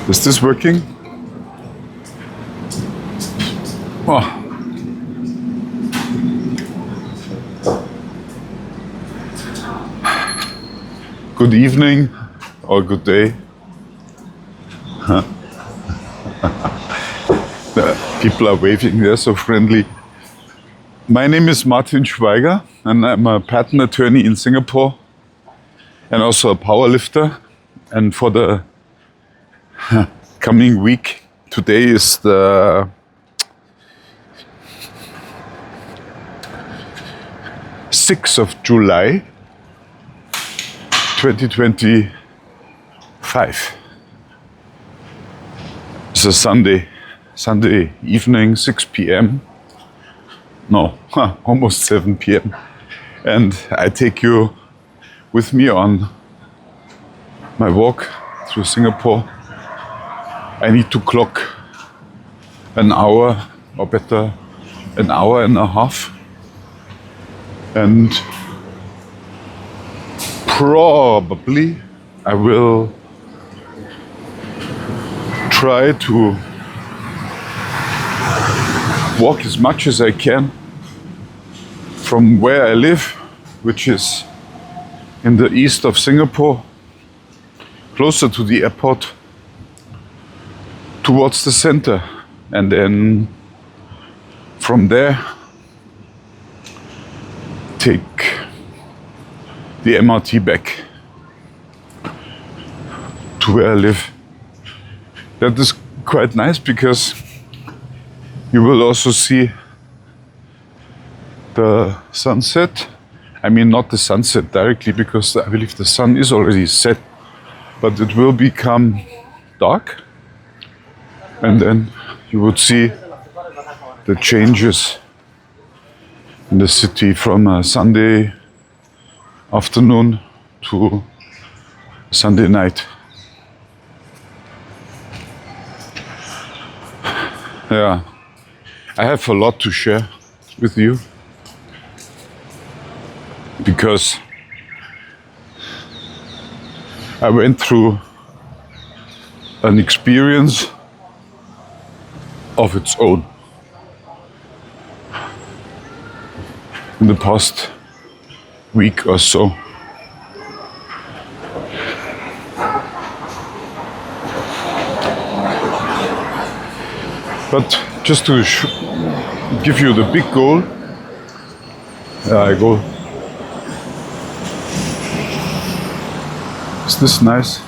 Is this working? Oh. Good evening or good day. People are waving, they're so friendly. My name is Martin Schweiger and I'm a patent attorney in Singapore and also a powerlifter. And for the coming week, today is the 6th of July 2025. It's a Sunday evening, 6 p.m. No, almost 7 p.m. And I take you with me on my walk through Singapore. I need to clock an hour, or better, an hour and a half. And probably I will try to walk as much as I can from where I live, which is in the east of Singapore, closer to the airport, towards the center, and then from there take the MRT back to where I live. That is quite nice because you will also see the sunset. I mean, not the sunset directly, because I believe the sun is already set, but it will become dark. And then you would see the changes in the city from a Sunday afternoon to Sunday night. Yeah, I have a lot to share with you because I went through an experience of its own in the past week or so. But just to give you the big goal, I go. Is this nice?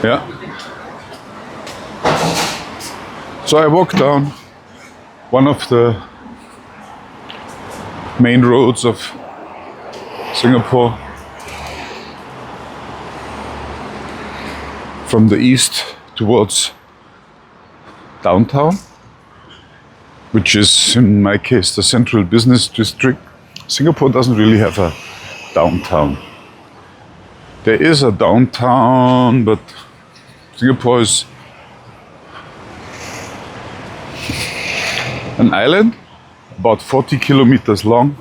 Yeah. So I walk down one of the main roads of Singapore from the east towards downtown, which is in my case the central business district. Singapore doesn't really have a downtown. There is a downtown, but Singapore is an island about 40 kilometers long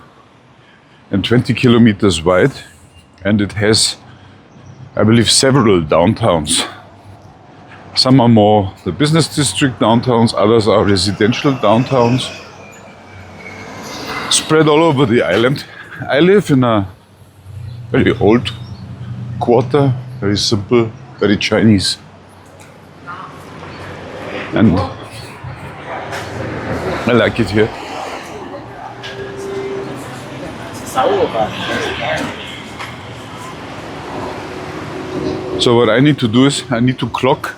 and 20 kilometers wide, and it has, I believe, several downtowns. Some are more the business district downtowns, others are residential downtowns, spread all over the island. I live in a very old quarter, very simple, very Chinese. And I like it here. So what I need to do is I need to clock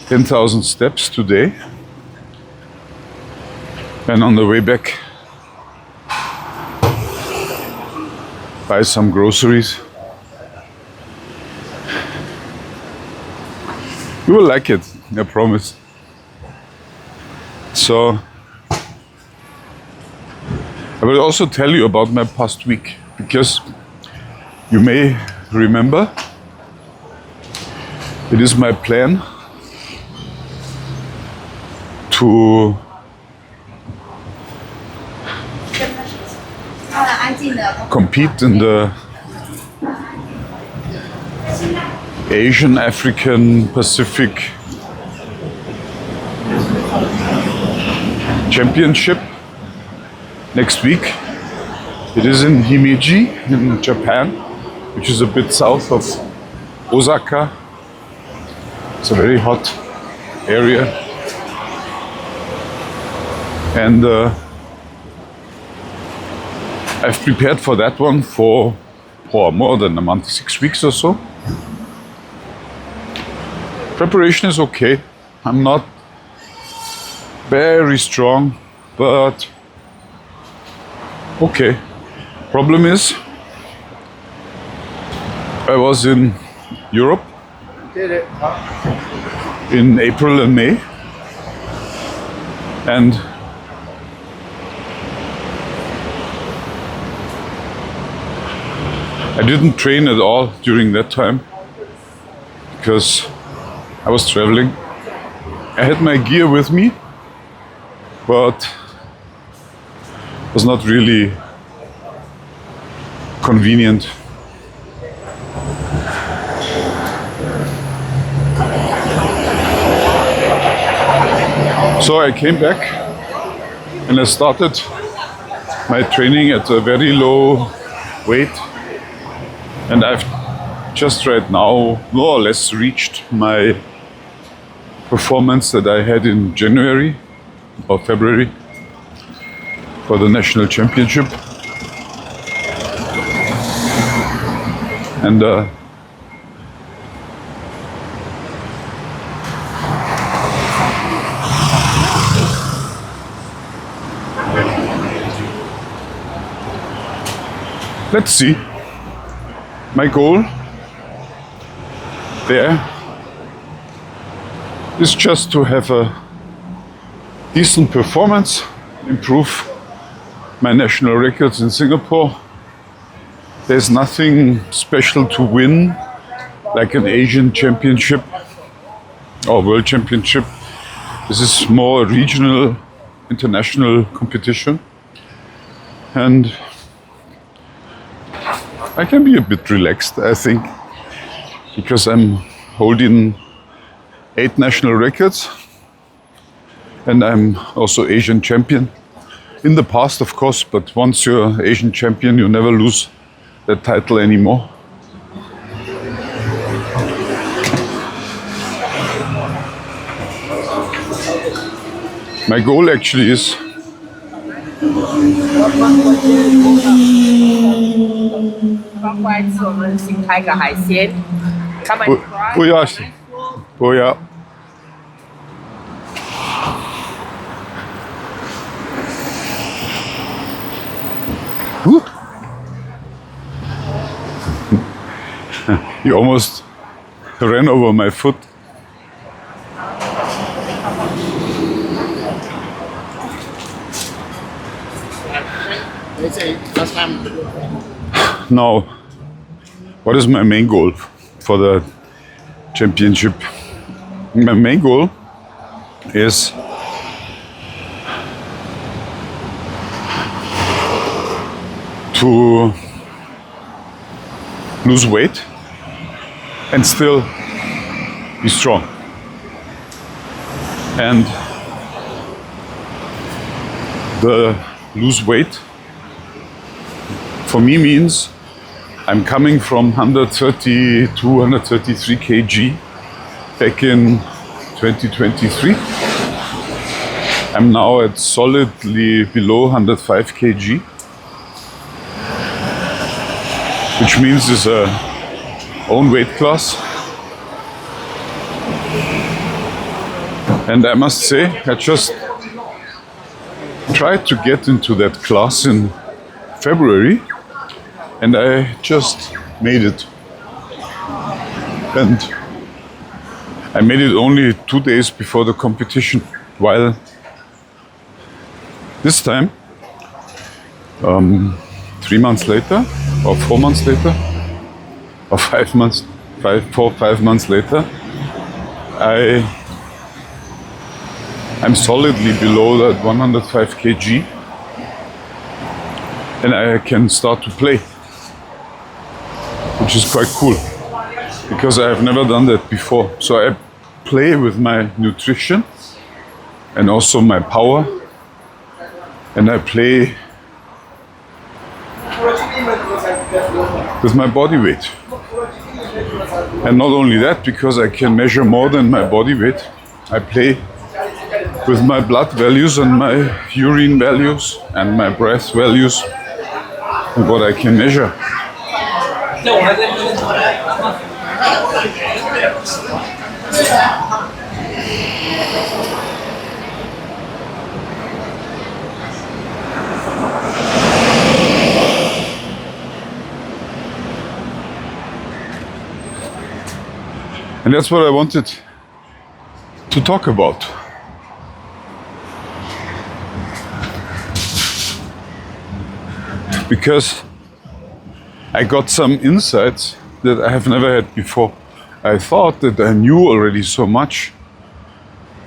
10,000 steps today. And on the way back, buy some groceries. You will like it, I promise. So, I will also tell you about my past week, because you may remember it is my plan to compete in the Asian, African, Pacific Championship next week. It is in Himeji in Japan, which is a bit south of Osaka. It's a very hot area. And I've prepared for that one for more than a month, 6 weeks or so. Preparation is okay. I'm not very strong, but okay. Problem is, I was in Europe in April and May, and I didn't train at all during that time because I was traveling. I had my gear with me, but it was not really convenient. So I came back and I started my training at a very low weight, and I've just right now more or less reached my performance that I had in January or February for the national championship. And let's see. My goal there is just to have a decent performance, improve my national records in Singapore. There's nothing special to win, like an Asian championship or world championship. This is more a regional, international competition. And I can be a bit relaxed, I think, because I'm holding 8 national records and I'm also Asian champion. In the past, of course, but once you're Asian champion, you never lose that title anymore. My goal actually is He almost ran over my foot. Now, what is my main goal for the championship? My main goal is to lose weight and still be strong. And the lose weight for me means I'm coming from 132, 133 kg back in 2023. I'm now at solidly below 105 kg, which means it's a own weight class. And I must say, I just tried to get into that class in February, and I just made it. And I made it only 2 days before the competition, while this time, 3 months later, or 4 months later, or 5 months, 5 months later, I'm solidly below that 105 kg, and I can start to play, which is quite cool. because I have never done that before. So I play with my nutrition and also my power, and I play with my body weight. And not only that, because I can measure more than my body weight, I play with my blood values and my urine values and my breath values and what I can measure. And that's what I wanted to talk about. Because I got some insights that I have never had before. I thought that I knew already so much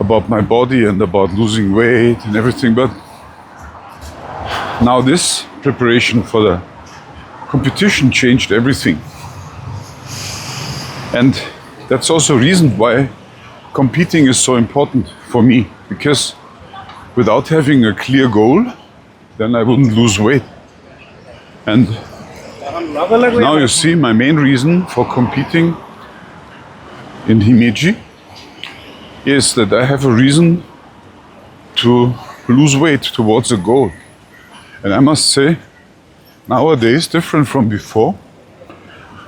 about my body and about losing weight and everything, but now this preparation for the competition changed everything. And that's also a reason why competing is so important for me, because without having a clear goal, then I wouldn't lose weight. And now you see my main reason for competing in Himeji is that I have a reason to lose weight towards a goal. And I must say, nowadays, different from before,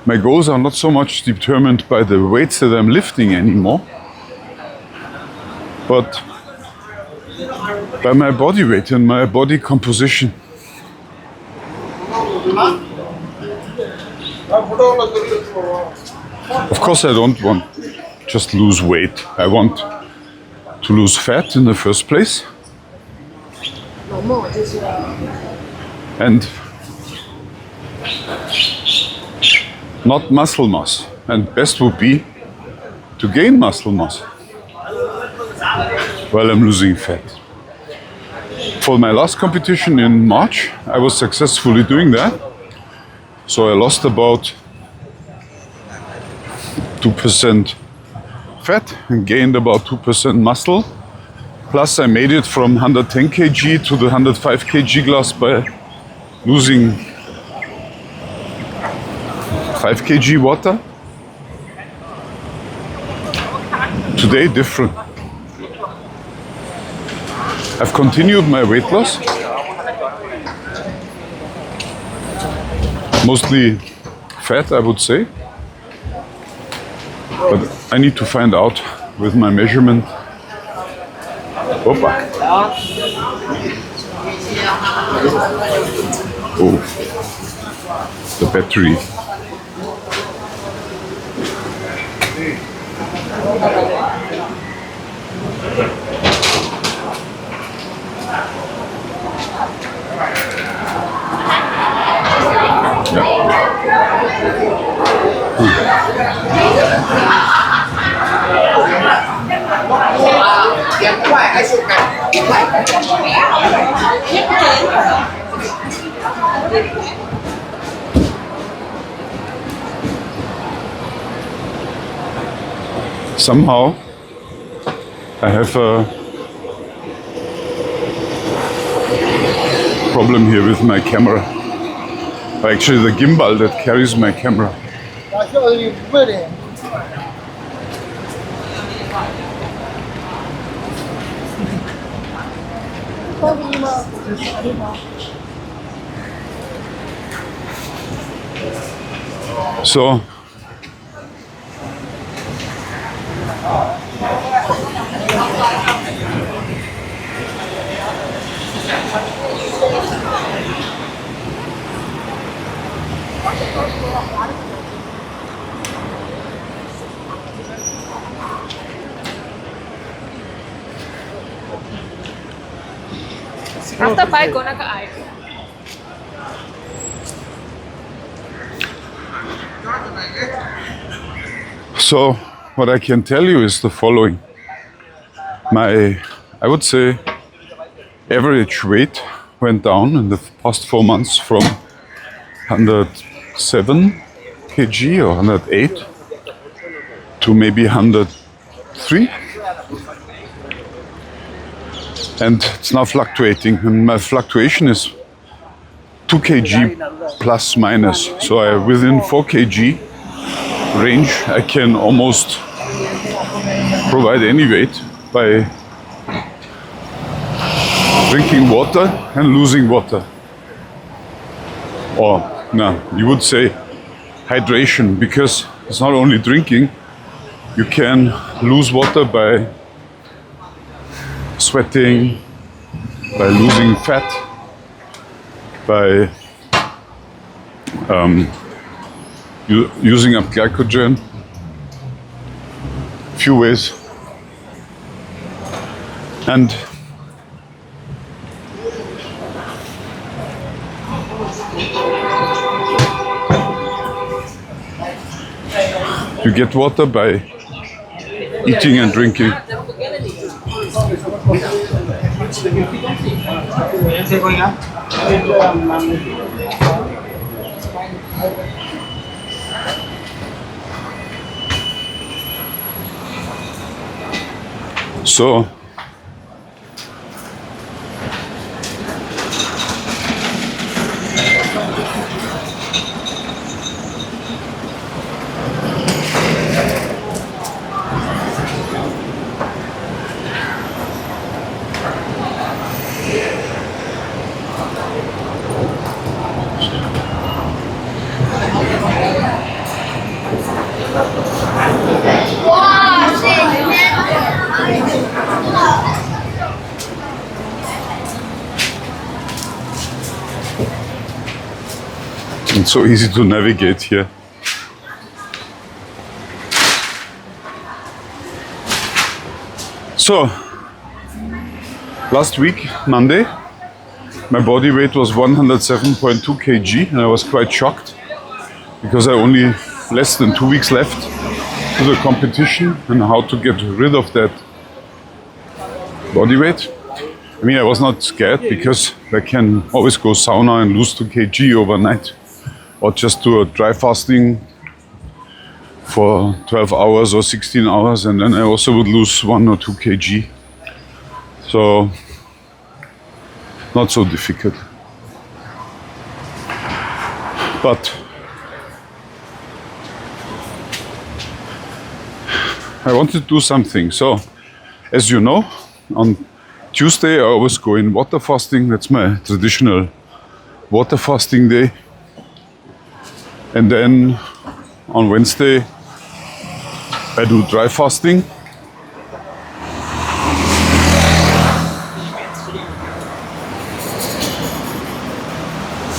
my goals are not so much determined by the weights that I'm lifting anymore, but by my body weight and my body composition. Of course, I don't want just lose weight. I want to lose fat in the first place. And not muscle mass. And best would be to gain muscle mass while I'm losing fat. For my last competition in March, I was successfully doing that. So I lost about 2% fat and gained about 2% muscle. Plus I made it from 110 kg to the 105 kg class by losing 5 kg water. Today different. I've continued my weight loss. Mostly fat, I would say. But I need to find out with my measurement. Opa. Oh, the battery. Somehow I have a problem here with my camera. Or actually the gimbal that carries my camera. So After buy go 那个 I。 So what I can tell you is the following. My, I would say, average weight went down in the past 4 months from 107 kg or 108 to maybe 103. And it's now fluctuating, and my fluctuation is 2 kg plus minus. So within 4 kg range, I can almost provide any weight by drinking water and losing water. Or, no, you would say hydration, because it's not only drinking, you can lose water by sweating, by losing fat, by using up glycogen. Few ways. And you get water by eating and drinking. So it's so easy to navigate here. So, last week, Monday, my body weight was 107.2 kg, and I was quite shocked because I only less than 2 weeks left to the competition, and how to get rid of that body weight. I mean, I was not scared because I can always go sauna and lose 2 kg overnight, or just do a dry fasting for 12 hours or 16 hours, and then I also would lose 1 or 2 kg. So, not so difficult. But I wanted to do something. So, as you know, on Tuesday I always go in water fasting. That's my traditional water fasting day. And then on Wednesday I do dry fasting.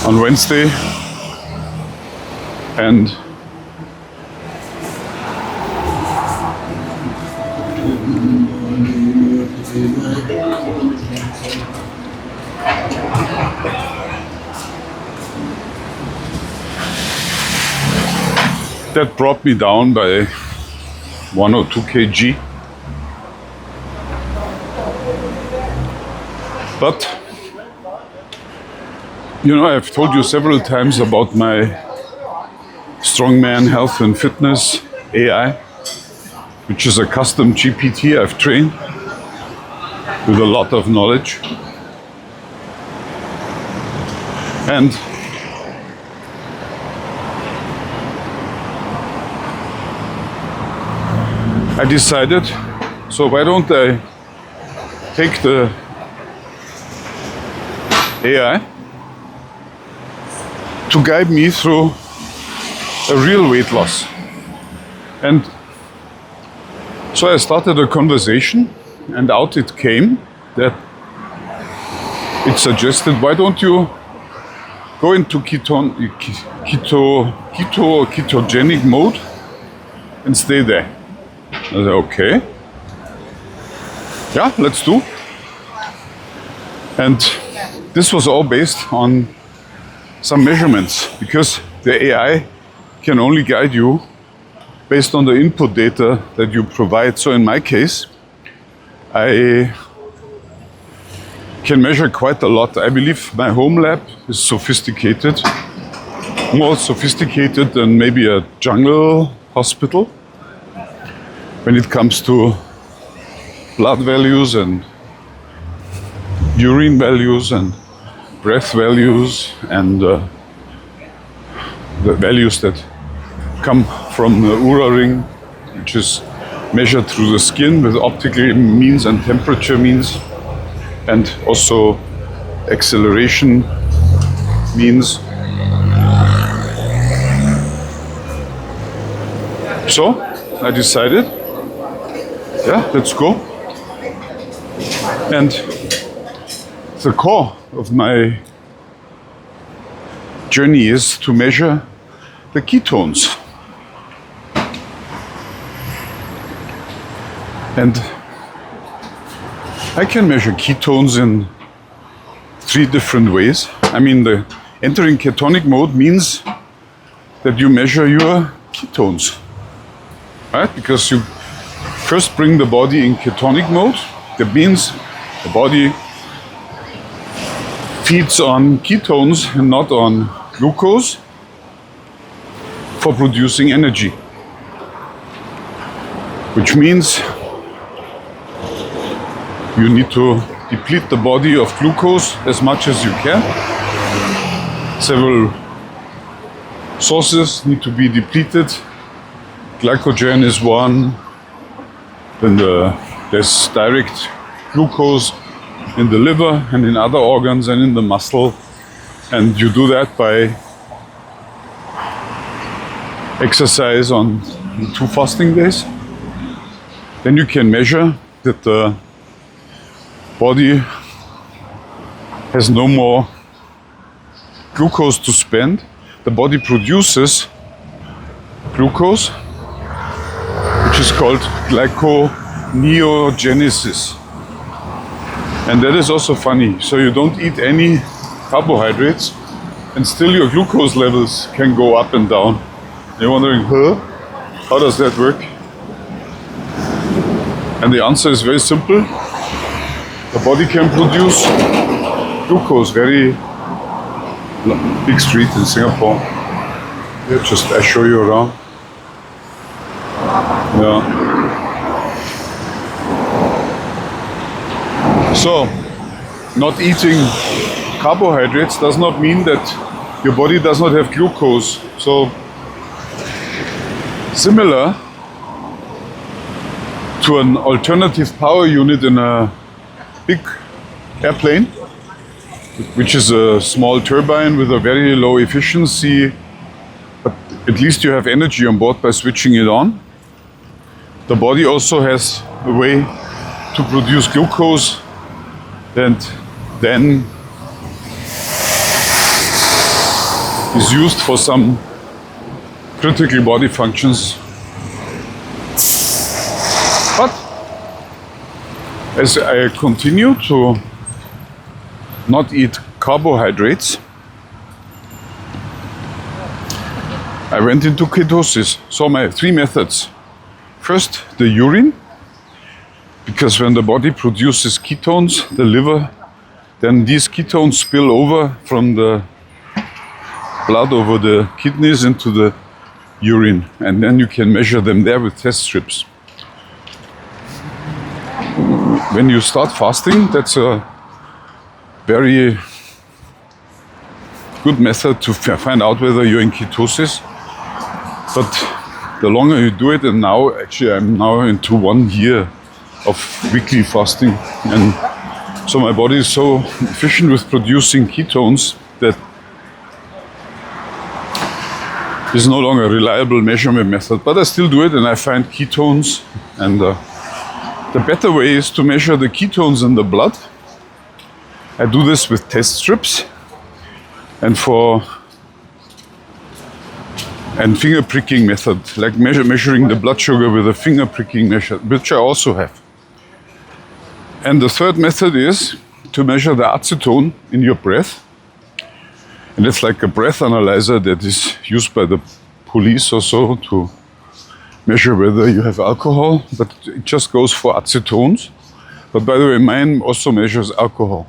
On Wednesday, and that brought me down by 1 or 2 kg. But you know, I've told you several times about my strongman health and fitness AI, which is a custom GPT I've trained with a lot of knowledge. And I decided, so why don't I take the AI to guide me through a real weight loss. And so I started a conversation, and out it came that it suggested, why don't you go into ketogenic mode and stay there. I said, okay, yeah, let's do. And this was all based on some measurements, because the AI can only guide you based on the input data that you provide. So in my case, I can measure quite a lot. I believe my home lab is sophisticated, more sophisticated than maybe a jungle hospital. when it comes to blood values and urine values and breath values and the values that come from the Oura ring, which is measured through the skin with optical means and temperature means, and also acceleration means. So I decided, yeah, let's go. And the core of my journey is to measure the ketones. And I can measure ketones in 3 different ways. I mean, the entering ketonic mode means that you measure your ketones, right? Because you first bring the body in ketonic mode. That means the body feeds on ketones and not on glucose for producing energy. Which means you need to deplete the body of glucose as much as you can. Several sources need to be depleted. Glycogen is one. Then there's direct glucose in the liver and in other organs and in the muscle. And you do that by exercise on 2 fasting days. Then you can measure that the body has no more glucose to spend. The body produces glucose, which is called glyconeogenesis. And that is also funny. So you don't eat any carbohydrates and still your glucose levels can go up and down. You're wondering, how does that work? And the answer is very simple. The body can produce glucose. Very big street in Singapore. Yeah, I show you around. Yeah. So, not eating carbohydrates does not mean that your body does not have glucose. So, similar to an alternative power unit in a big airplane, which is a small turbine with a very low efficiency, but at least you have energy on board by switching it on. The body also has a way to produce glucose and then is used for some critical body functions. But as I continue to not eat carbohydrates, I went into ketosis. So my 3 methods. First, the urine, because when the body produces ketones, the liver, then these ketones spill over from the blood over the kidneys into the urine, and then you can measure them there with test strips. When you start fasting, that's a very good method to find out whether you're in ketosis. But the longer you do it, and now actually I'm now into 1 year of weekly fasting, and so my body is so efficient with producing ketones that is no longer a reliable measurement method. But I still do it and I find ketones, and the better way is to measure the ketones in the blood. I do this with test strips and finger pricking method, like measuring the blood sugar with a finger pricking measure, which I also have. And the third method is to measure the acetone in your breath. And it's like a breath analyzer that is used by the police or so to measure whether you have alcohol, but it just goes for acetones. But by the way, mine also measures alcohol.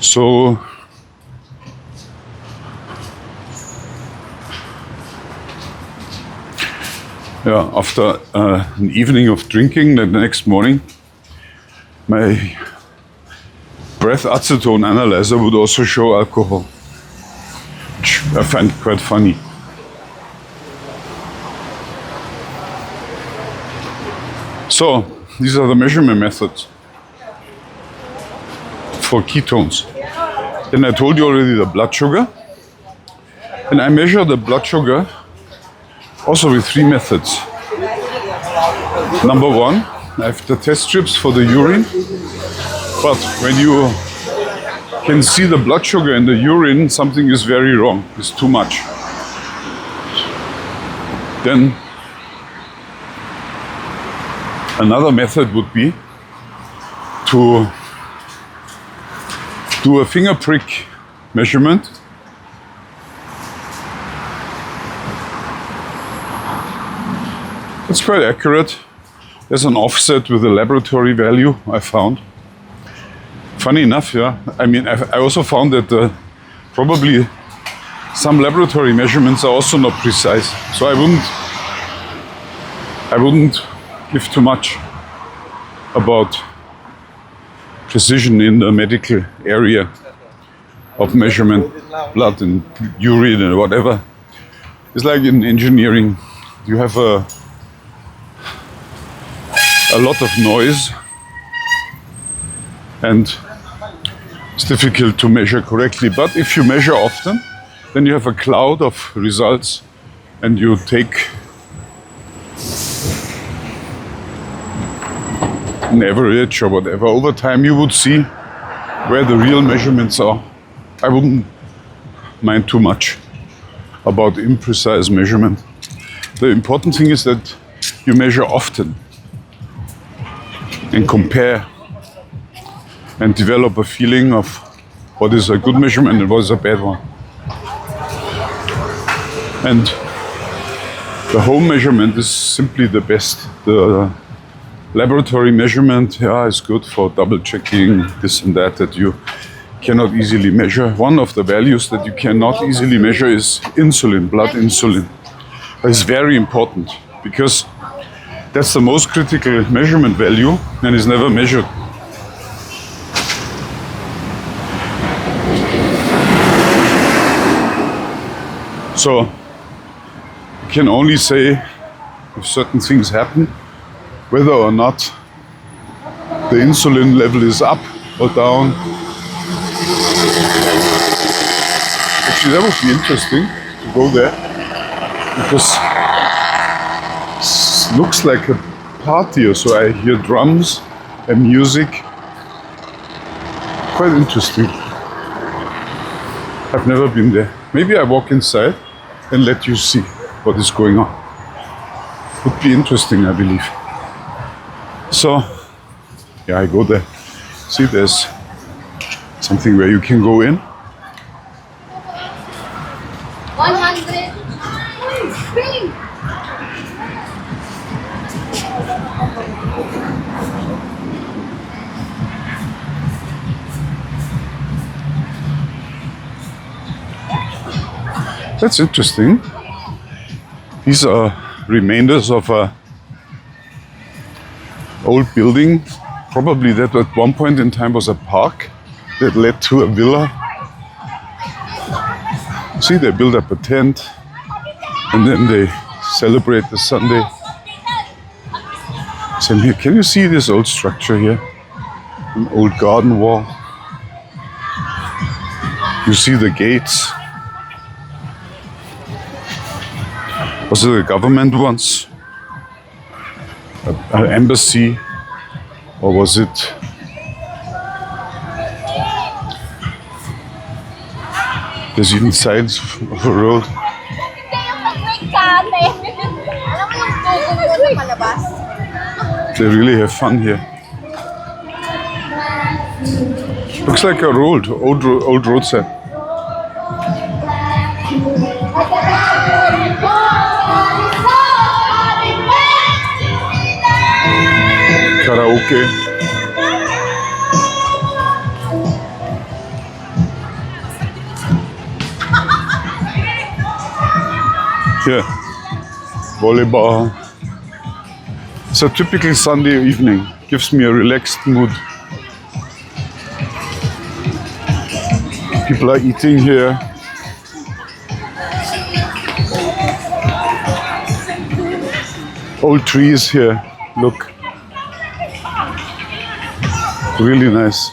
So Yeah, after an evening of drinking, the next morning, my breath acetone analyzer would also show alcohol, which I find quite funny. So, these are the measurement methods for ketones. Then I told you already the blood sugar. And I measure the blood sugar also with 3 methods. Number 1, I have the test strips for the urine. But when you can see the blood sugar in the urine, something is very wrong. It's too much. Then another method would be to do a finger prick measurement. It's quite accurate. There's an offset with the laboratory value I found. Funny enough, yeah. I mean, I also found that probably some laboratory measurements are also not precise. So I wouldn't give too much about precision in the medical area of measurement, blood and urine and whatever. It's like in engineering, you have a lot of noise and it's difficult to measure correctly. But if you measure often, then you have a cloud of results and you take an average or whatever. Over time you would see where the real measurements are. I wouldn't mind too much about imprecise measurement. The important thing is that you measure often and compare and develop a feeling of what is a good measurement and what is a bad one. And the home measurement is simply the best. The laboratory measurement, yeah, is good for double checking this and that you cannot easily measure. One of the values that you cannot easily measure is insulin, blood insulin. It's very important because that's the most critical measurement value and is never measured. So you can only say if certain things happen, whether or not the insulin level is up or down. Actually, that would be interesting to go there because it looks like a party or so. I hear drums and music. Quite interesting. I've never been there. Maybe I walk inside and let you see what is going on. Would be interesting, I believe. So, yeah, I go there. See, there's something where you can go in. 100. That's interesting. These are remainders of a old building. Probably that at one point in time was a park that led to a villa. See, they build up a tent and then they celebrate the Sunday. Same here. Can you see this old structure here? An old garden wall. You see the gates. Was it a government once? An embassy? Or was it? There's even signs of a road. They really have fun here. Looks like a old roadside. Karaoke. Here, volleyball. It's a typical Sunday evening. Gives me a relaxed mood. People are eating here. Old trees here. Look. Really nice.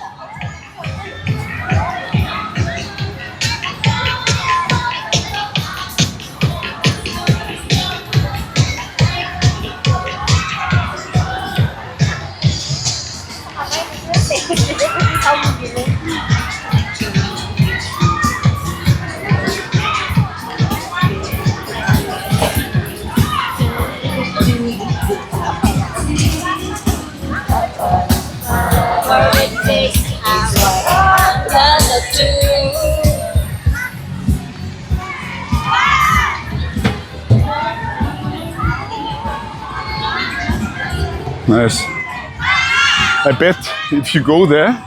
Nice. I bet if you go there,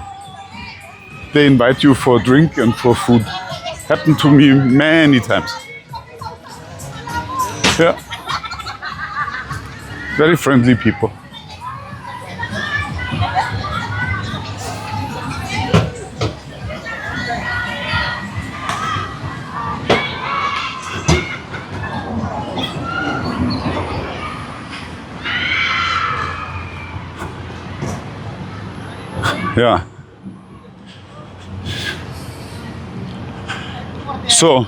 they invite you for a drink and for food. Happened to me many times. Yeah. Very friendly people. Yeah. So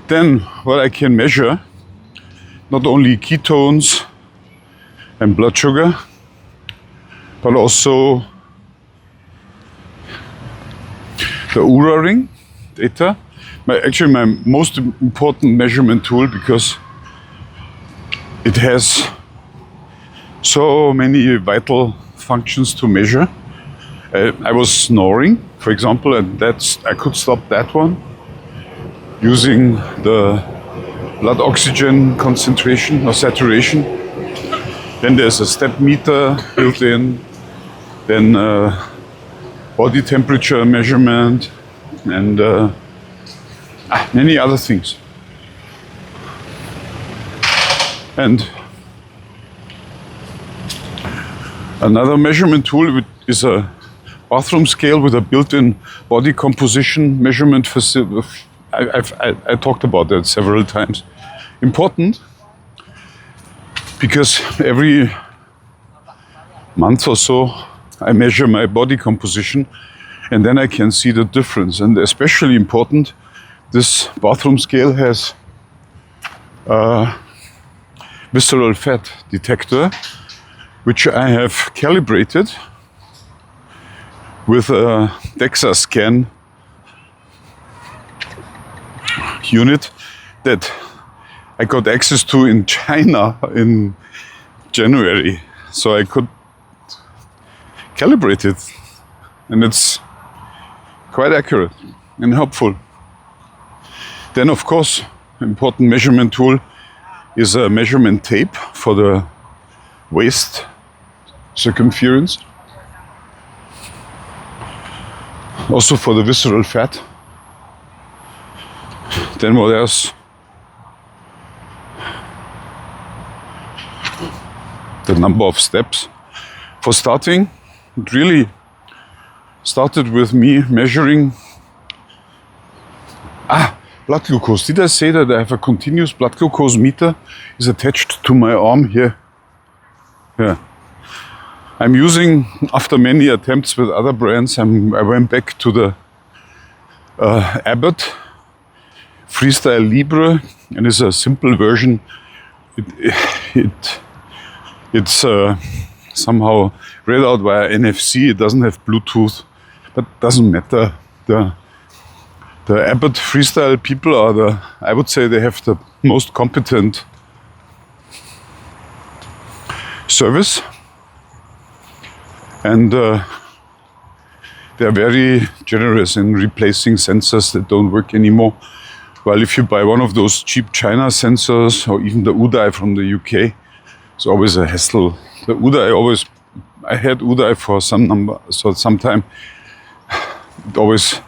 then what I can measure, not only ketones and blood sugar, but also the Oura ring data. Actually my most important measurement tool, because it has so many vital functions to measure. I was snoring, for example, and I could stop that one using the blood oxygen concentration or saturation. Then there's a step meter built in, then body temperature measurement, and many other things. And another measurement tool is a bathroom scale with a built-in body composition measurement facility. I talked about that several times. Important because every month or so I measure my body composition and then I can see the difference. And especially important, this bathroom scale has a visceral fat detector, which I have calibrated with a DEXA scan unit that I got access to in China in January. So I could calibrate it, and it's quite accurate and helpful. Then of course, important measurement tool is a measurement tape for the waist circumference. Also for the visceral fat. Then what else? The number of steps. For starting, it really started with me measuring blood glucose. Did I say that I have a continuous blood glucose meter is attached to my arm here? Yeah. I'm using, after many attempts with other brands, I went back to the Abbott Freestyle Libre, and it's a simple version. It's somehow read out via NFC. It doesn't have Bluetooth, but doesn't matter. The Abbott Freestyle people are I would say they have the most competent service. And they're very generous in replacing sensors that don't work anymore. While if you buy one of those cheap China sensors, or even the Udai from the UK, it's always a hassle. The Udai I had Udai for some time. It always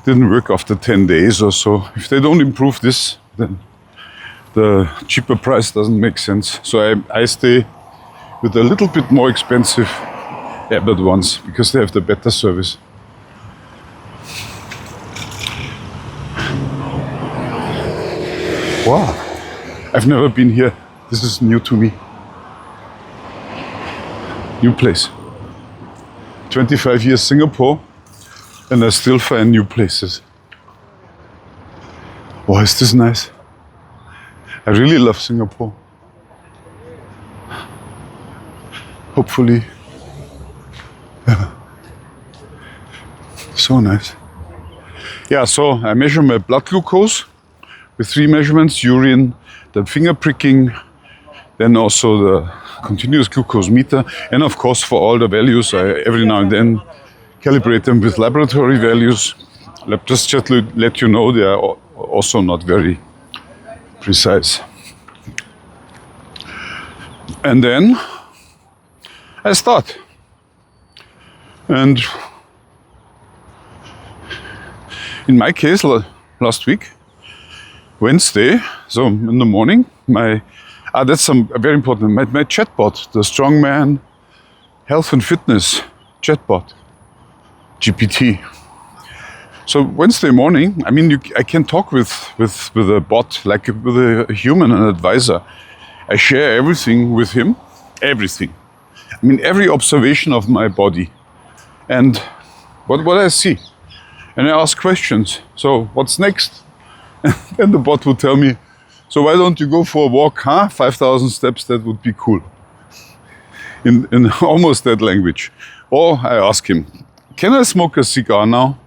didn't work after 10 days or so. If they don't improve this, then the cheaper price doesn't make sense. So I stay with a little bit more expensive Abbott ones because they have the better service. Wow, I've never been here. This is new to me. New place. 25 years Singapore, and I still find new places. Wow, is this nice? I really love Singapore. Hopefully. So nice. Yeah, so I measure my blood glucose with 3 measurements: urine, the finger pricking, then also the continuous glucose meter, and of course for all the values I every now and then calibrate them with laboratory values. Just to let you know, they are also not very precise. And then I start. And in my case, last week, Wednesday, so in the morning, that's very important. My chatbot, the Strongman Health and Fitness chatbot, GPT. So Wednesday morning, I mean, I can talk with a bot, like with a human, an advisor. I share everything with him, everything. I mean, every observation of my body and what I see. And I ask questions. So what's next? And the bot will tell me, so why don't you go for a walk, huh? 5,000 steps, that would be cool. In almost that language. Or I ask him, can I smoke a cigar now?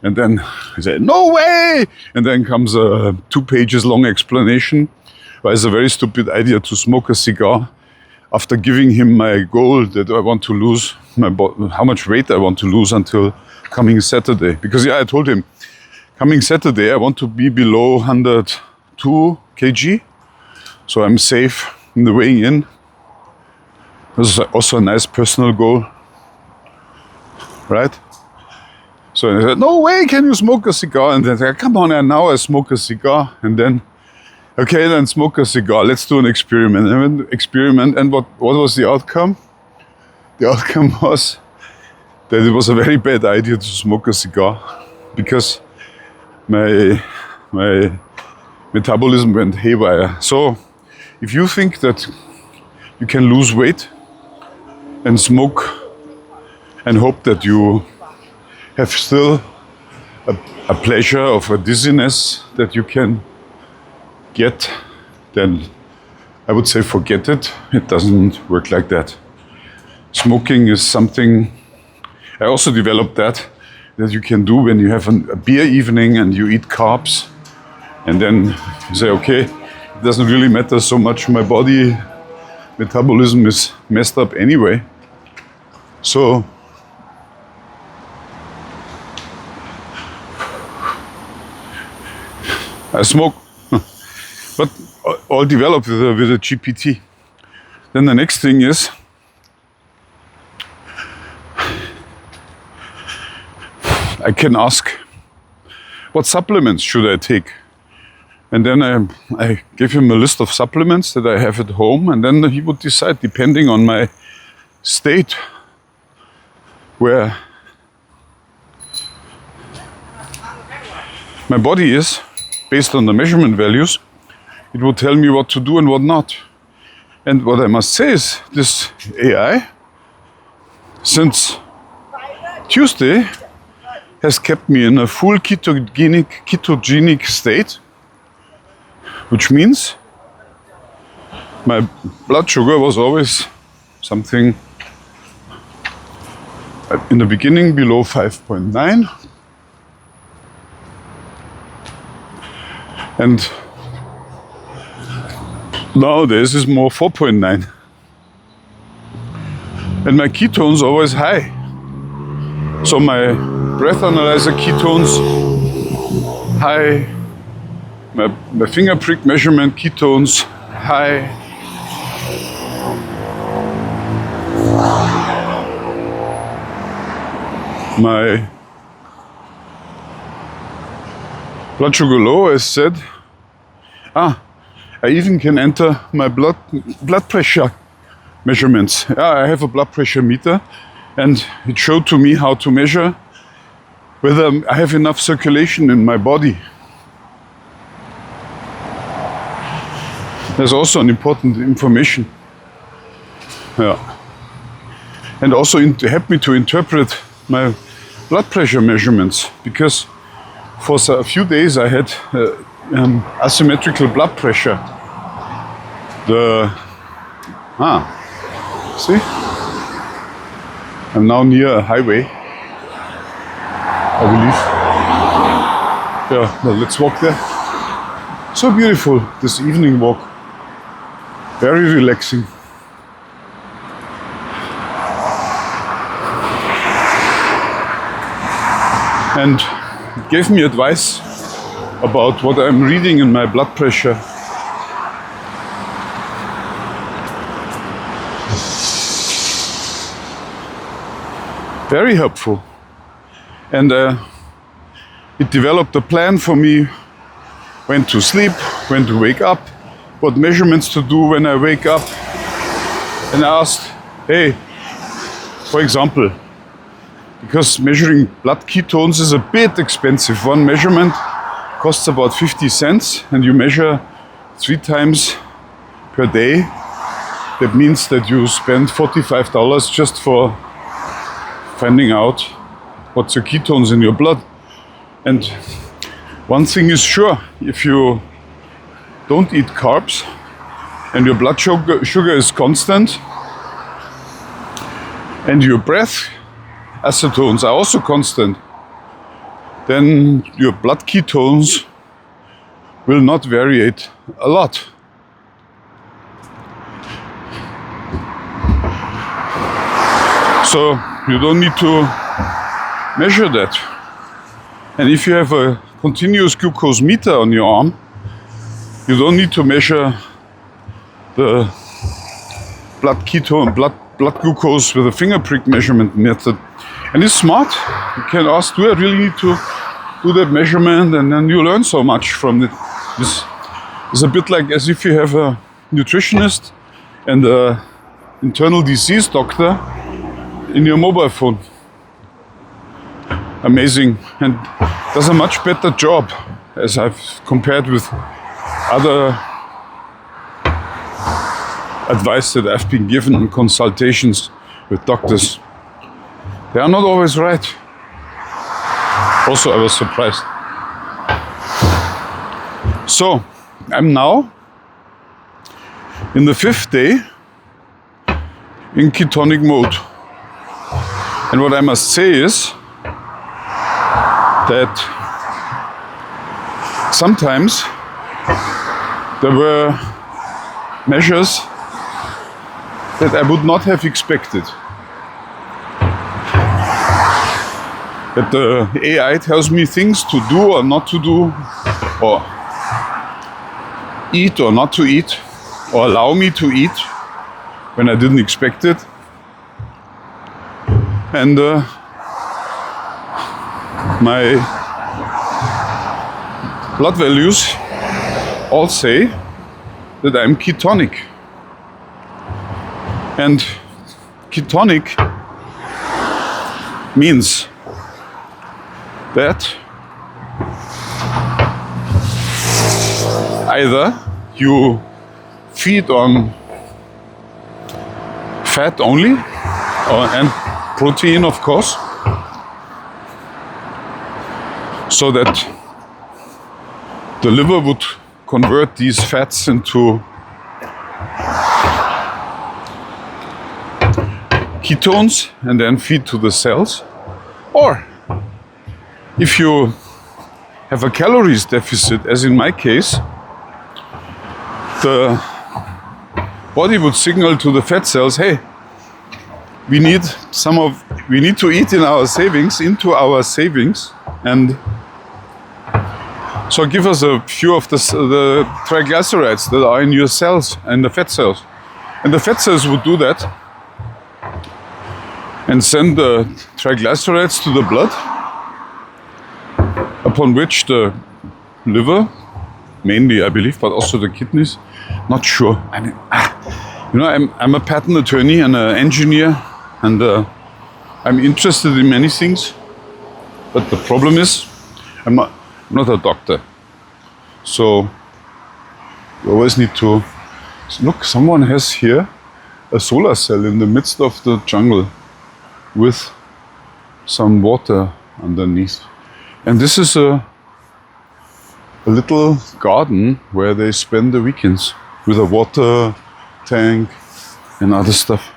And then he said, no way! And then comes a 2 pages long explanation why it's a very stupid idea to smoke a cigar after giving him my goal that I want to lose, how much weight I want to lose until coming Saturday. Because I told him, coming Saturday I want to be below 102 kg, so I'm safe in the weighing in. This is also a nice personal goal, right? So I said, no way, can you smoke a cigar? And then I said, come on, and now I smoke a cigar. And then, okay, then smoke a cigar. Let's do an experiment. And what was the outcome? The outcome was that it was a very bad idea to smoke a cigar because my metabolism went haywire. So if you think that you can lose weight and smoke and hope that you have still a pleasure of a dizziness that you can get, then I would say forget it. It doesn't work like that. Smoking is something, I also developed that you can do when you have a beer evening and you eat carbs. And then you say, okay, it doesn't really matter so much. My body metabolism is messed up anyway. So I smoke, but all developed with a GPT. Then the next thing is, I can ask, what supplements should I take? And then I gave him a list of supplements that I have at home, and then he would decide, depending on my state, where my body is, based on the measurement values, it will tell me what to do and what not. And what I must say is, this AI, since Tuesday, has kept me in a full ketogenic state, which means my blood sugar was always something in the beginning below 5.9. And nowadays is more 4.9. And my ketones always high. So my breath analyzer ketones high, my finger prick measurement ketones high. My blood sugar low, as said. I even can enter my blood pressure measurements. Yeah, I have a blood pressure meter, and it showed to me how to measure whether I have enough circulation in my body. There's also an important information. Yeah. And also help me to interpret my blood pressure measurements, because for a few days I had asymmetrical blood pressure. See? I'm now near a highway, I believe. Yeah, well, let's walk there. So beautiful, this evening walk. Very relaxing. And it gave me advice about what I'm reading in my blood pressure. Very helpful. And it developed a plan for me when to sleep, when to wake up, what measurements to do when I wake up. And I asked, hey, for example, because measuring blood ketones is a bit expensive. One measurement costs about 50 cents, and you measure 3 times per day. That means that you spend $45 just for finding out what's your ketones in your blood. And one thing is sure, if you don't eat carbs and your blood sugar is constant and your breath acetones are also constant, then your blood ketones will not variate a lot. So you don't need to measure that. And if you have a continuous glucose meter on your arm, you don't need to measure the blood glucose with a finger prick measurement method. And it's smart. You can ask, do I really need to do that measurement? And then you learn so much from it. This is a bit like as if you have a nutritionist and an internal disease doctor in your mobile phone. Amazing, and does a much better job as I've compared with other advice that I've been given in consultations with doctors. They are not always right. Also, I was surprised. So, I'm now in the 5th day in ketonic mode. And what I must say is that sometimes there were measures that I would not have expected. That the AI tells me things to do or not to do, or eat or not to eat, or allow me to eat when I didn't expect it. And my blood values all say that I'm ketonic. And ketonic means that either you feed on fat only, and protein, of course, so that the liver would convert these fats into ketones and then feed to the cells. Or if you have a calories deficit, as in my case, the body would signal to the fat cells, hey, we need to eat in our savings, into our savings, and so give us a few of the triglycerides that are in your cells and the fat cells. And the fat cells would do that and send the triglycerides to the blood, upon which the liver mainly, I believe, but also the kidneys. Not sure. I mean, I'm a patent attorney and an engineer, and I'm interested in many things. But the problem is, I'm not a doctor. So you always need to look. Someone has here a solar cell in the midst of the jungle with some water underneath. And this is a little garden where they spend the weekends with a water tank and other stuff.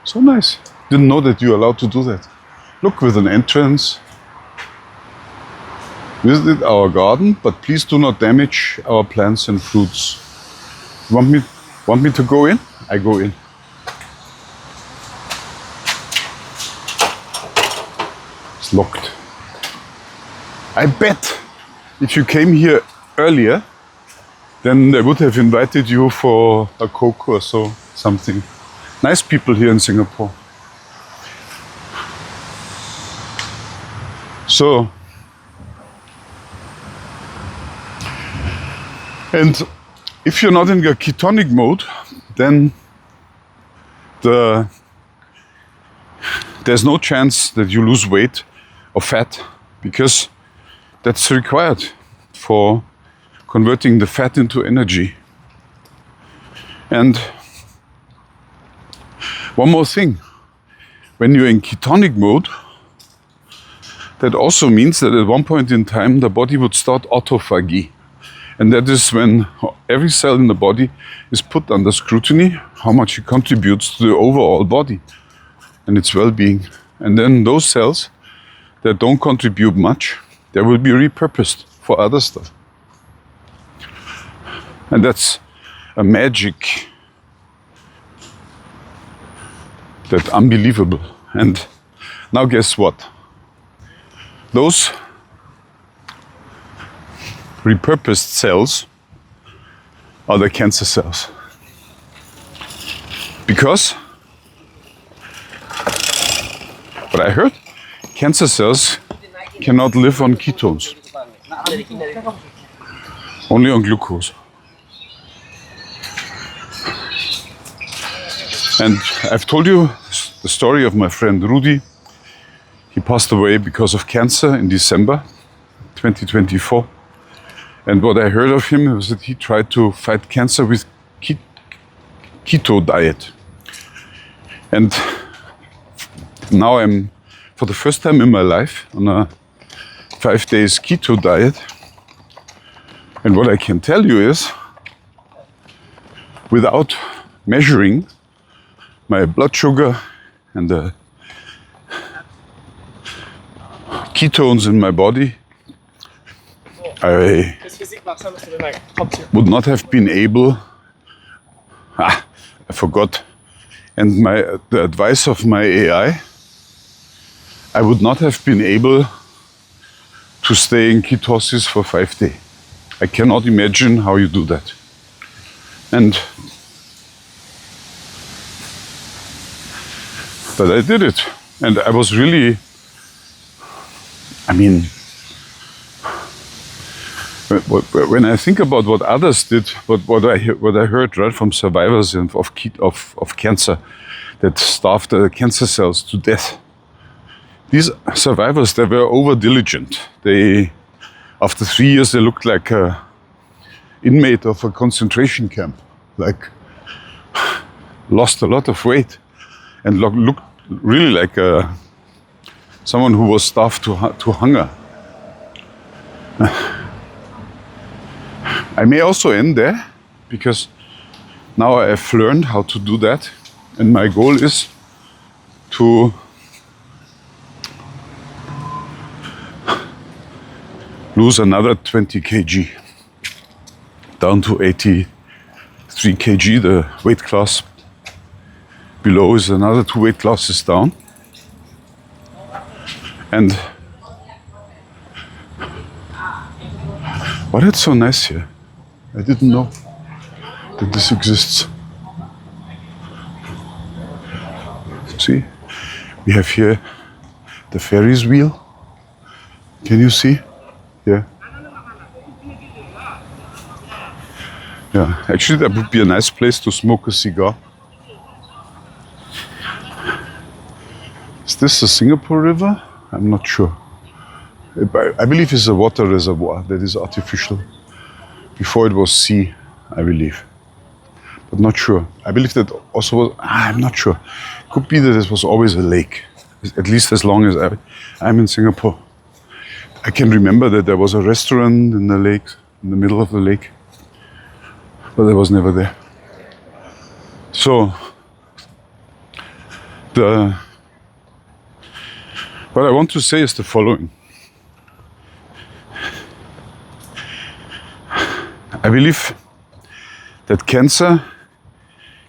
So nice. Didn't know that you're allowed to do that. Look, with an entrance. Visit our garden, but please do not damage our plants and fruits. Want me to go in? I go in. It's locked. I bet if you came here earlier, then they would have invited you for a Coke or so, something. Nice people here in Singapore. So, and if you're not in a ketonic mode, then there's no chance that you lose weight or fat, because that's required for converting the fat into energy. And one more thing, when you're in ketonic mode, that also means that at one point in time the body would start autophagy. And that is when every cell in the body is put under scrutiny, how much it contributes to the overall body and its well-being. And then those cells that don't contribute much, they will be repurposed for other stuff. And that's a magic that's unbelievable. And now guess what? Those repurposed cells are the cancer cells. Because what I heard, cancer cells cannot live on ketones, only on glucose. And I've told you the story of my friend Rudi. He passed away because of cancer in December 2024. And what I heard of him was that he tried to fight cancer with keto diet. And now I'm, for the first time in my life, on a 5 days keto diet. And what I can tell you is, without measuring my blood sugar and the ketones in my body, I would not have been able, I forgot, and the advice of my AI, I would not have been able to stay in ketosis for 5 days. I cannot imagine how you do that. But I did it. And I was really, I mean, when I think about what others did, what I heard right from survivors of cancer that starved the cancer cells to death, these survivors, they were over diligent. They, after 3 years, they looked like an inmate of a concentration camp, like lost a lot of weight and looked really like someone who was starved to hunger. I may also end there, because now I have learned how to do that, and my goal is to lose another 20 kg, down to 83 kg. The weight class below is another 2 weight classes down. And but it's so nice here. I didn't know that this exists. See, we have here the Ferris wheel. Can you see? Yeah. Yeah, actually that would be a nice place to smoke a cigar. Is this the Singapore River? I'm not sure. I believe it's a water reservoir that is artificial. Before it was sea, I believe. But not sure. I believe that also was, I'm not sure. Could be that it was always a lake, at least as long as I'm in Singapore. I can remember that there was a restaurant in the lake, in the middle of the lake, but I was never there. So, what I want to say is the following. I believe that cancer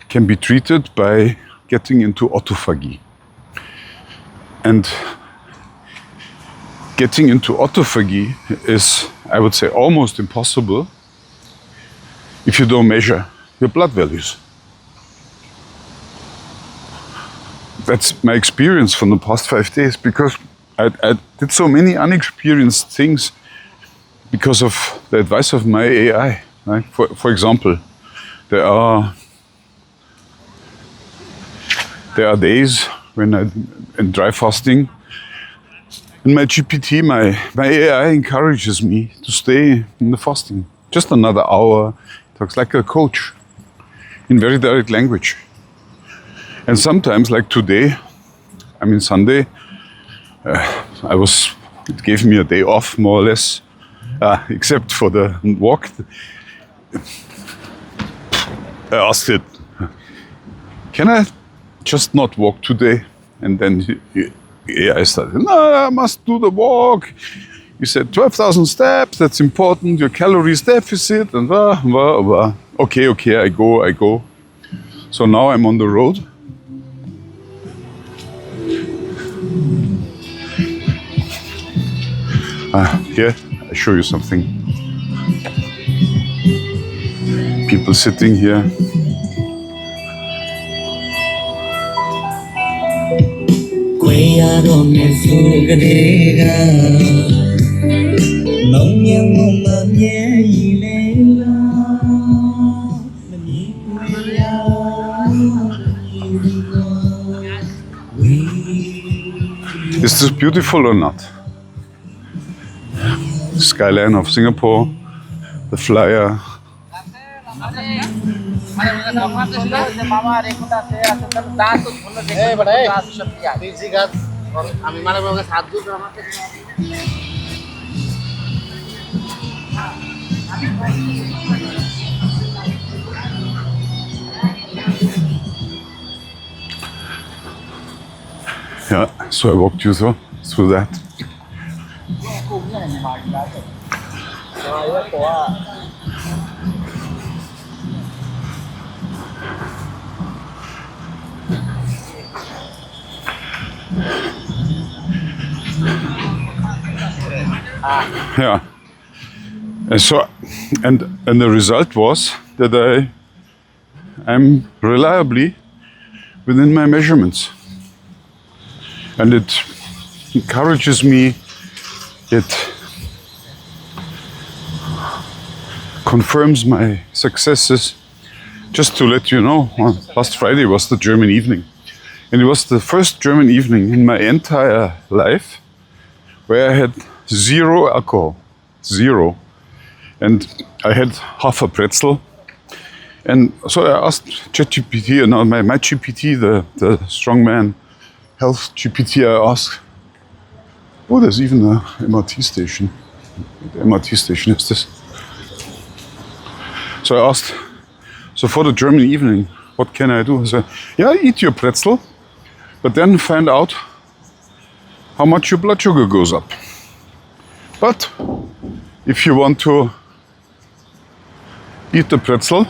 can be treated by getting into autophagy. And getting into autophagy is, I would say, almost impossible if you don't measure your blood values. That's my experience from the past 5 days, because I did so many unexperienced things because of the advice of my AI. Right? For example, there are days when in dry fasting, in my GPT, my AI encourages me to stay in the fasting. Just another hour, talks like a coach in very direct language. And sometimes, like today, I mean Sunday, it gave me a day off, more or less, except for the walk. I asked it, can I just not walk today? And then I started, no, I must do the walk. You said 12,000 steps, that's important, your calories deficit, and blah, blah, blah. Okay, I go. So now I'm on the road. Here, I show you something. People sitting here. Is this beautiful or not? Skyline of Singapore, the flyer. Yeah, so I walked you through that. Yeah, and so, and the result was that I'm reliably within my measurements, and it encourages me. It confirms my successes. Just to let you know, last Friday was the German evening, and it was the first German evening in my entire life where I had zero alcohol, zero. And I had half a pretzel. And so I asked ChatGPT, my GPT, the strongman health GPT, I asked, oh, there's even a MRT station. The MRT station is this. So I asked, so for the German evening, what can I do? I said, yeah, eat your pretzel, but then find out how much your blood sugar goes up. But if you want to eat the pretzel,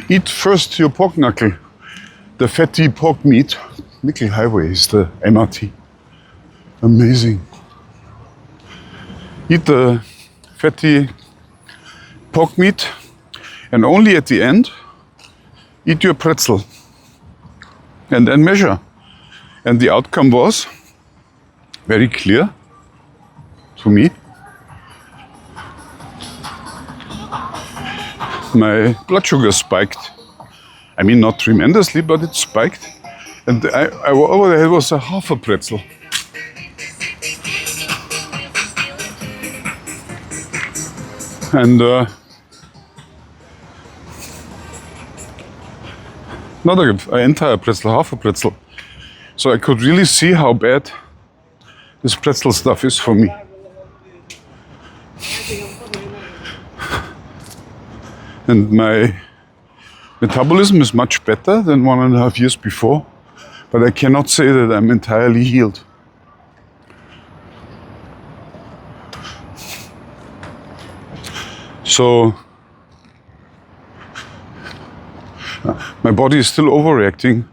eat first your pork knuckle, the fatty pork meat. Nickel Highway is the MRT. Amazing. Eat the fatty pork meat, and only at the end, eat your pretzel. And then measure. And the outcome was very clear to me. my blood sugar spiked. I mean, not tremendously, but it spiked. And over there was a half a pretzel. And not an entire pretzel, half a pretzel. So I could really see how bad this pretzel stuff is for me. And my metabolism is much better than 1.5 years before, but I cannot say that I'm entirely healed. So my body is still overreacting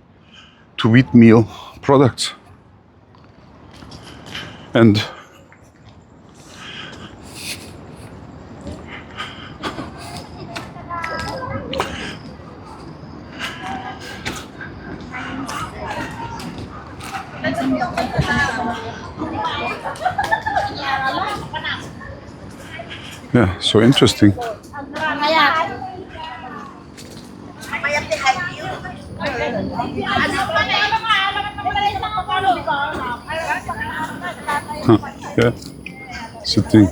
to wheat meal products. And yeah, so interesting. Yeah, sitting.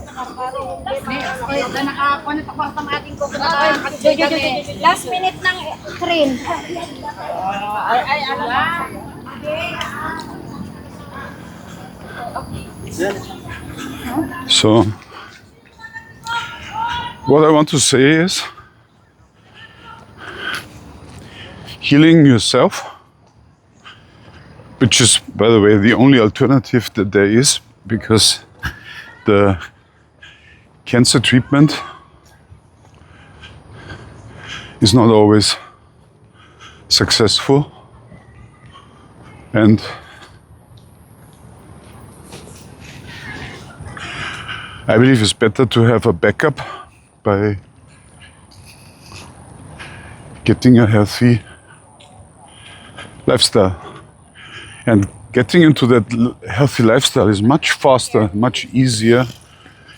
Last minute ng train. So, what I want to say is, healing yourself, which is, by the way, the only alternative that there is, because the cancer treatment is not always successful. And I believe it's better to have a backup by getting a healthy lifestyle. And getting into that healthy lifestyle is much faster, much easier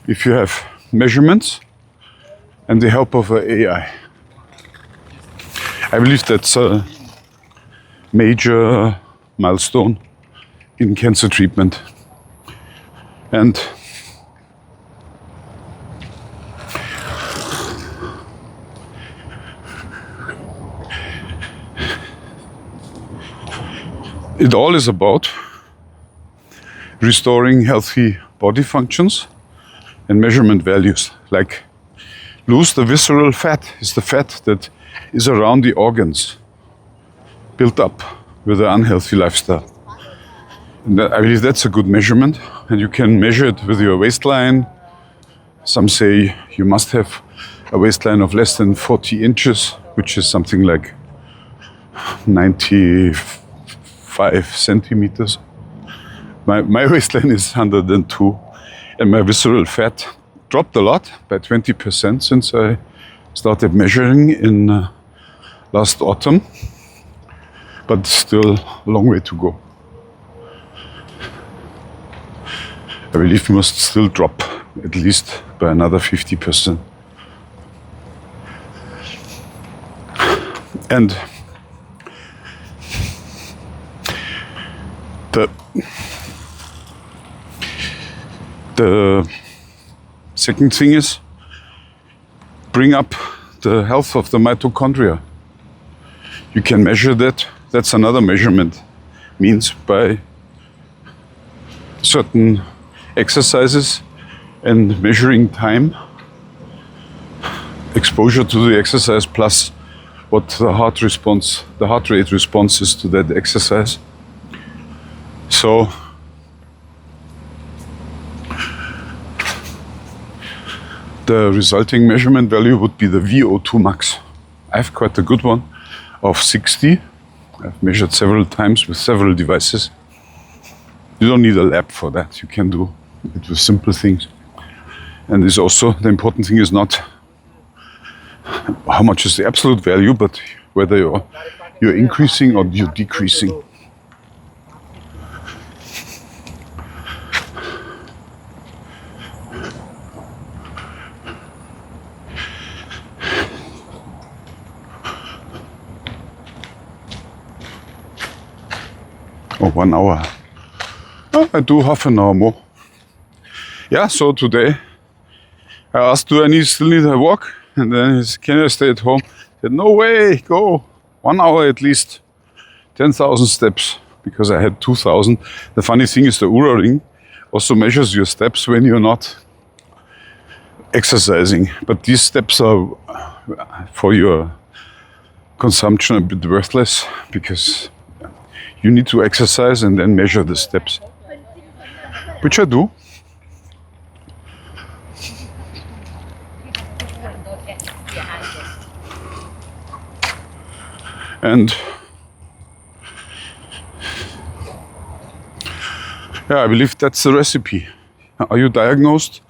if you have measurements and the help of AI. I believe that's a major milestone in cancer treatment. And it all is about restoring healthy body functions and measurement values. Like, lose the visceral fat, is the fat that is around the organs, built up with an unhealthy lifestyle. And I believe that's a good measurement, and you can measure it with your waistline. Some say you must have a waistline of less than 40 inches, which is something like 95 centimeters. My waistline is 102, and my visceral fat dropped a lot, by 20%, since I started measuring in last autumn, but still a long way to go. I believe we must still drop at least by another 50%. And the second thing is bring up the health of the mitochondria. You can measure that. That's another measurement means by certain exercises and measuring time, exposure to the exercise plus what the heart rate response is to that exercise. So the resulting measurement value would be the VO2 max. I have quite a good one of 60. I've measured several times with several devices. You don't need a lab for that. You can do it with simple things. And it's also, the important thing is not how much is the absolute value, but whether you're increasing or you're decreasing. Oh, 1 hour. Oh, I do half an hour more. Yeah, so today I asked, do I still need a walk? And then he said, can I stay at home? I said, no way, go. 1 hour at least. 10,000 steps, because I had 2,000. The funny thing is the Oura ring also measures your steps when you're not exercising. But these steps are, for your consumption, a bit worthless, because you need to exercise and then measure the steps, which I do. And yeah, I believe that's the recipe. Are you diagnosed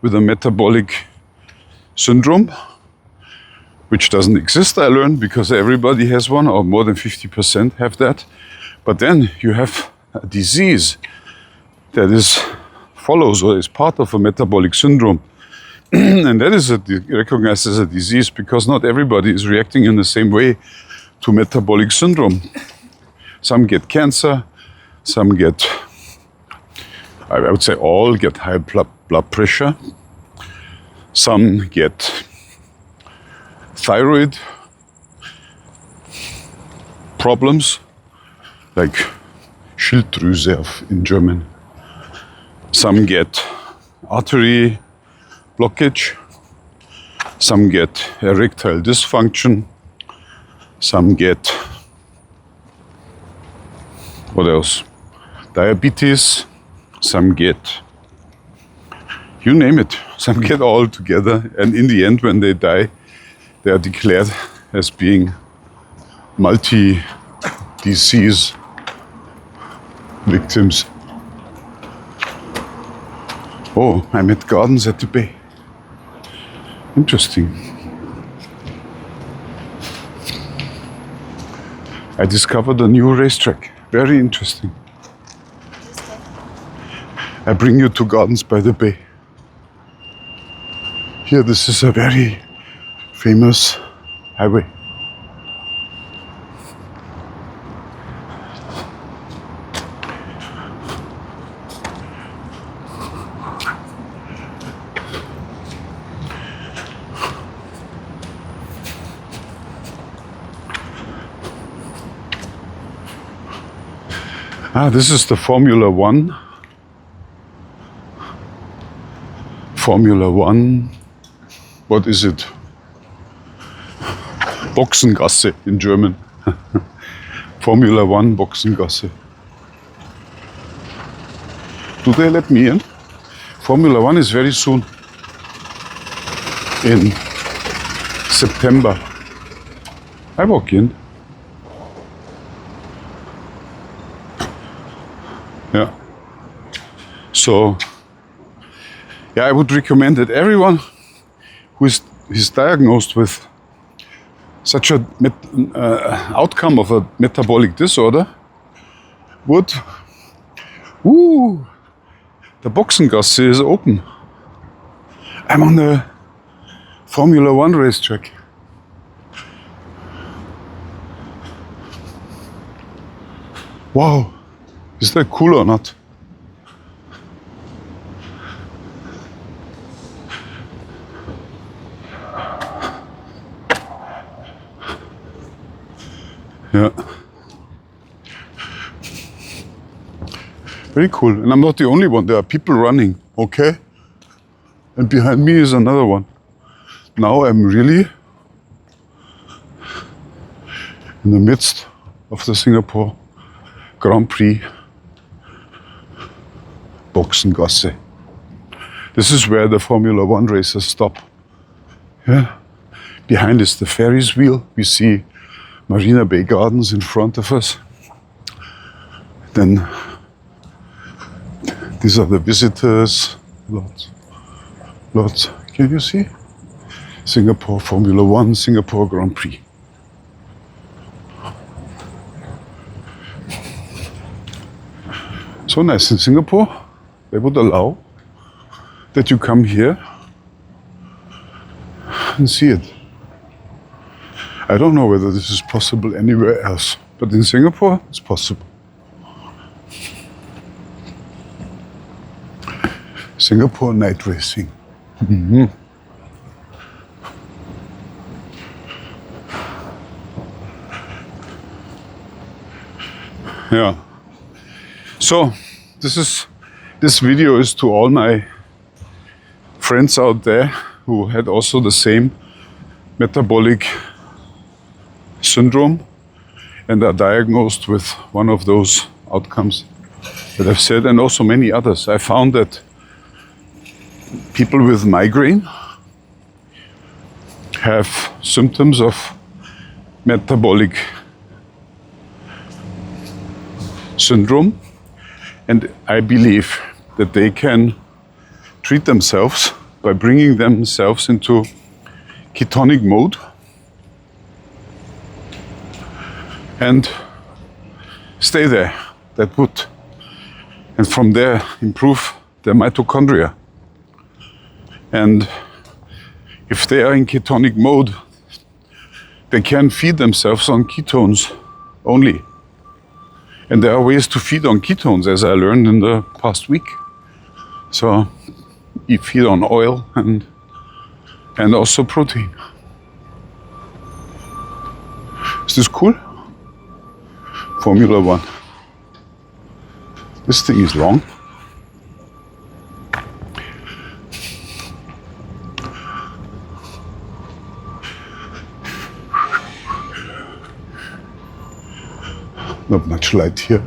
with a metabolic syndrome? Which doesn't exist, I learned, because everybody has one, or more than 50% have that. But then you have a disease that follows or is part of a metabolic syndrome. And that is recognized as a disease because not everybody is reacting in the same way to metabolic syndrome. Some get cancer, some get, I would say all get high blood pressure. Some get thyroid problems, like Schilddrüse in German. Some get artery blockage. Some get erectile dysfunction. Some get, what else? Diabetes. Some get, you name it. Some get all together. And in the end, when they die, they are declared as being multi-disease victims. Oh, I'm at Gardens at the Bay. Interesting. I discovered a new racetrack. Very interesting. I bring you to Gardens by the Bay. Here, this is a very famous highway. This is the Formula One. Formula One. What is it? Boxengasse in German. Formula One Boxengasse. Do they let me in? Formula One is very soon. In September. I walk in. Yeah. So, yeah, I would recommend that everyone who is diagnosed with such a outcome of a metabolic disorder would, the Boxengasse is open. I'm on the Formula One racetrack. Wow, is that cool or not? Yeah. Very cool. And I'm not the only one. There are people running, okay? And behind me is another one. Now I'm really in the midst of the Singapore Grand Prix Boxengasse. This is where the Formula One racers stop. Yeah. Behind is the Ferris wheel. We see Marina Bay Gardens in front of us. Then these are the visitors. Lots. Can you see? Singapore Formula One, Singapore Grand Prix. So nice in Singapore. They would allow that you come here and see it. I don't know whether this is possible anywhere else, but in Singapore it's possible. Singapore night racing. Yeah. So this video is to all my friends out there who had also the same metabolic syndrome and are diagnosed with one of those outcomes that I've said, and also many others. I found that people with migraine have symptoms of metabolic syndrome, and I believe that they can treat themselves by bringing themselves into ketonic mode and stay there. That would, and from there, improve their mitochondria. And if they are in ketonic mode, they can feed themselves on ketones only. And there are ways to feed on ketones, as I learned in the past week. So you feed on oil and also protein. Is this cool? Formula One. This thing is long. Not much light here.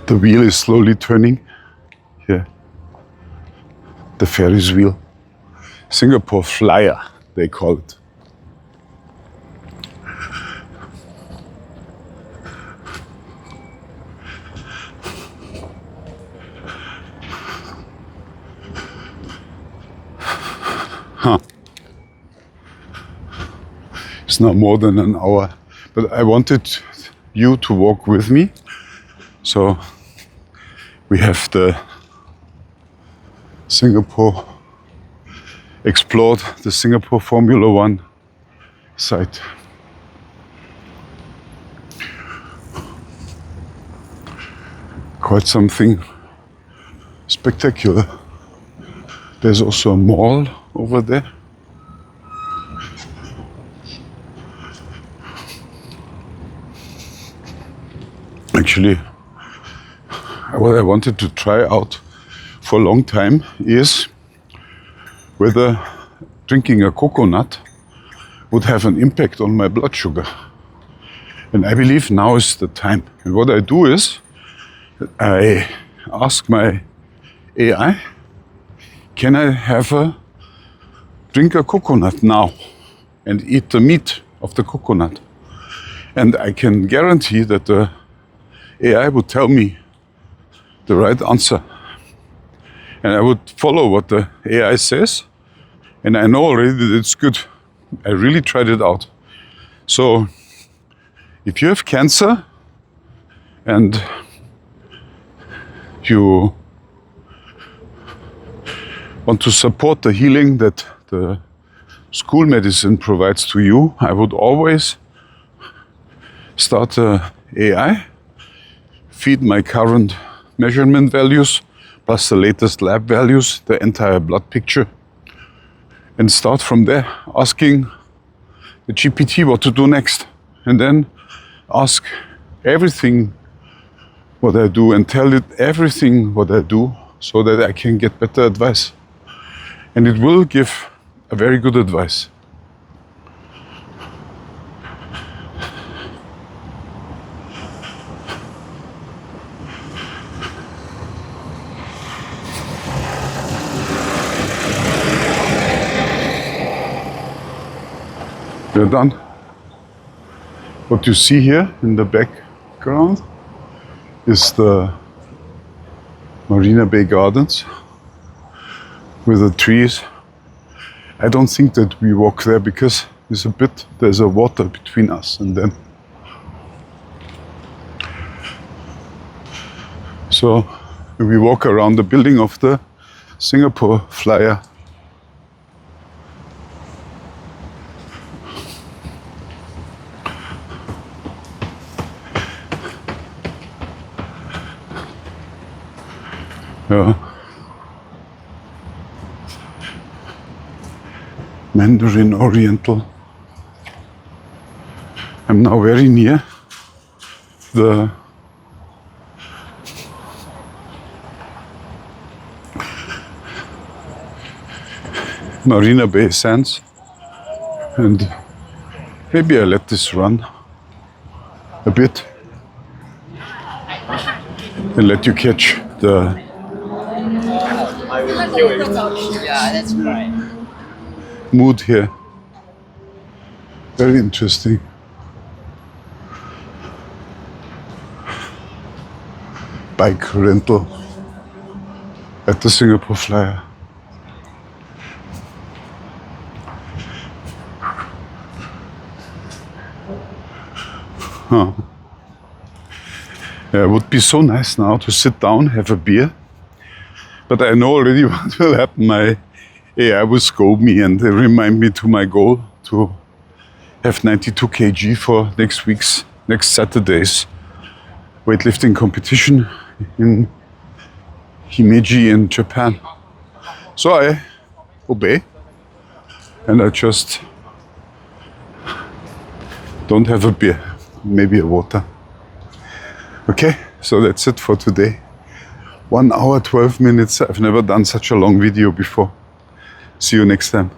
The wheel is slowly turning. Here. The Ferris wheel. Singapore Flyer, they call it. It's not more than an hour, but I wanted you to walk with me. So we have the Singapore, explored the Singapore Formula One site. Quite something spectacular. There's also a mall over there. Actually, what I wanted to try out for a long time is whether drinking a coconut would have an impact on my blood sugar. And I believe now is the time. And what I do is, I ask my AI, can I drink a coconut now and eat the meat of the coconut? And I can guarantee that the AI would tell me the right answer. And I would follow what the AI says. And I know already that it's good. I really tried it out. So if you have cancer and you want to support the healing that the school medicine provides to you, I would always start the AI, feed my current measurement values, plus the latest lab values, the entire blood picture, and start from there, asking the GPT what to do next. And then ask everything what I do and tell it everything what I do so that I can get better advice. And it will give a very good advice. We're done. What you see here in the background is the Marina Bay Gardens with the trees. I don't think that we walk there because there's a water between us and them. So we walk around the building of the Singapore Flyer. Yeah. Mandarin Oriental. I'm now very near the Marina Bay Sands, and maybe I let this run a bit and let you catch the Yeah, that's right. mood here. Very interesting. Bike rental at the Singapore Flyer. Huh. Yeah, it would be so nice now to sit down, have a beer. But I know already what will happen. My AI will scold me and remind me to my goal to have 92 kg for next Saturday's weightlifting competition in Himeji in Japan. So I obey and I just don't have a beer, maybe a water. Okay, so that's it for today. 1 hour, 12 minutes. I've never done such a long video before. See you next time.